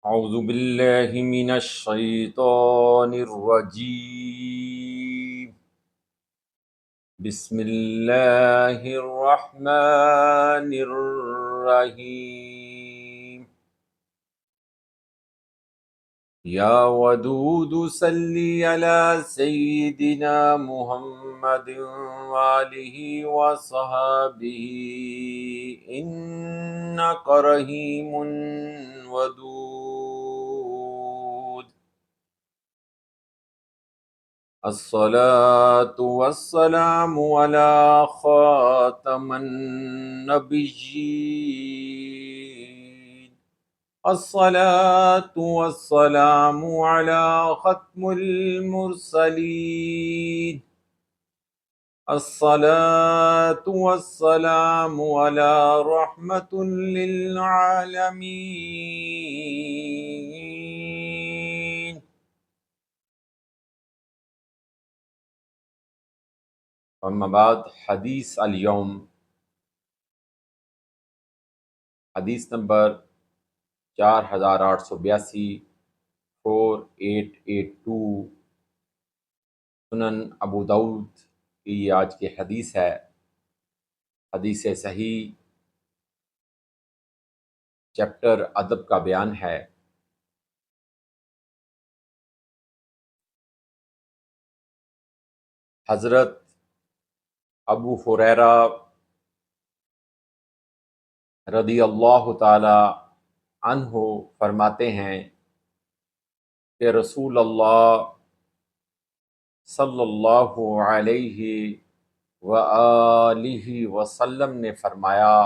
اعوذ باللہ من الشیطان الرجیم بسم اللہ الرحمن الرحیم یا ودود صلی علی سیدنا محمد وآلہ وصحبہ انک رحیم ودود الصلاة والسلام على خاتم النبيين الصلاة والسلام على ختم المرسلين الصلاة والسلام على رحمة للعالمين. اما بعد، حدیث اليوم، حدیث نمبر 4882، 4882، سنن ابو داؤد کی یہ آج کی حدیث ہے، حدیث صحیح، چیپٹر ادب کا بیان ہے۔ حضرت ابو ہریرہ رضی اللہ تعالی عنہ فرماتے ہیں کہ رسول اللہ صلی اللہ علیہ وآلہ وسلم نے فرمایا،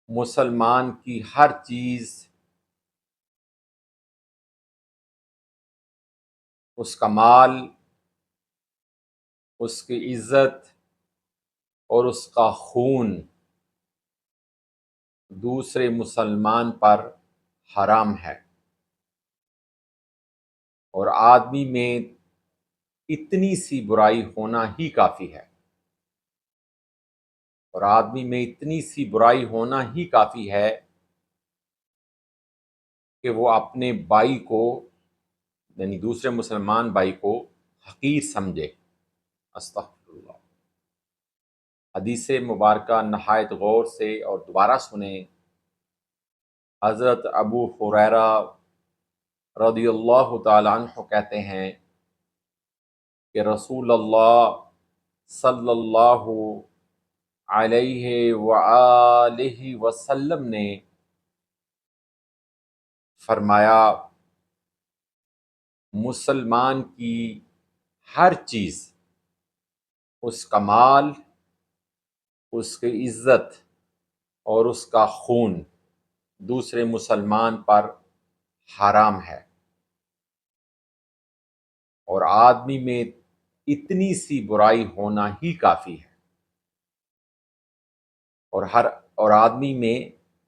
مسلمان کی ہر چیز، اس کا مال، اس کی عزت اور اس کا خون دوسرے مسلمان پر حرام ہے، اور آدمی میں اتنی سی برائی ہونا ہی کافی ہے، اور آدمی میں اتنی سی برائی ہونا ہی کافی ہے کہ وہ اپنے بھائی کو، یعنی دوسرے مسلمان بھائی کو حقیر سمجھے۔ استغفر اللہ۔ حدیث مبارکہ نہایت غور سے اور دوبارہ سنیں۔ حضرت ابو ہریرہ رضی اللہ تعالی عنہ کہتے ہیں کہ رسول اللہ صلی اللہ علیہ وآلہ وسلم نے فرمایا، مسلمان کی ہر چیز، اس کا مال، اس کی عزت اور اس کا خون دوسرے مسلمان پر حرام ہے، اور آدمی میں اتنی سی برائی ہونا ہی کافی ہے، اور آدمی میں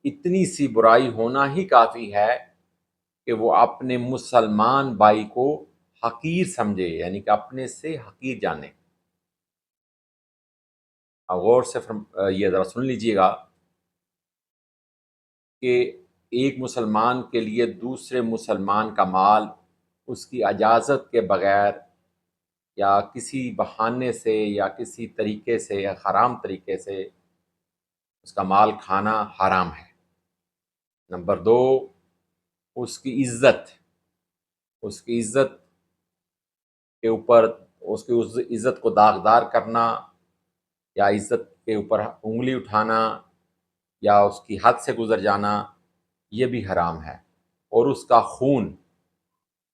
اتنی سی برائی ہونا ہی کافی ہے کہ وہ اپنے مسلمان بھائی کو حقیر سمجھے، یعنی کہ اپنے سے حقیر جانے۔ غور سے یہ ذرا سن لیجئے گا کہ ایک مسلمان کے لیے دوسرے مسلمان کا مال اس کی اجازت کے بغیر یا کسی بہانے سے یا کسی طریقے سے یا حرام طریقے سے اس کا مال کھانا حرام ہے۔ نمبر 2، اس کی عزت کے اوپر، اس کی عزت کو داغدار کرنا یا عزت کے اوپر انگلی اٹھانا یا اس کی حد سے گزر جانا، یہ بھی حرام ہے۔ اور اس کا خون،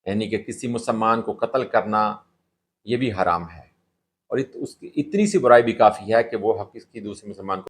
یعنی کہ کسی مسلمان کو قتل کرنا، یہ بھی حرام ہے، اور اس کی اتنی سی برائی بھی کافی ہے کہ وہ حق کی دوسرے مسلمان کو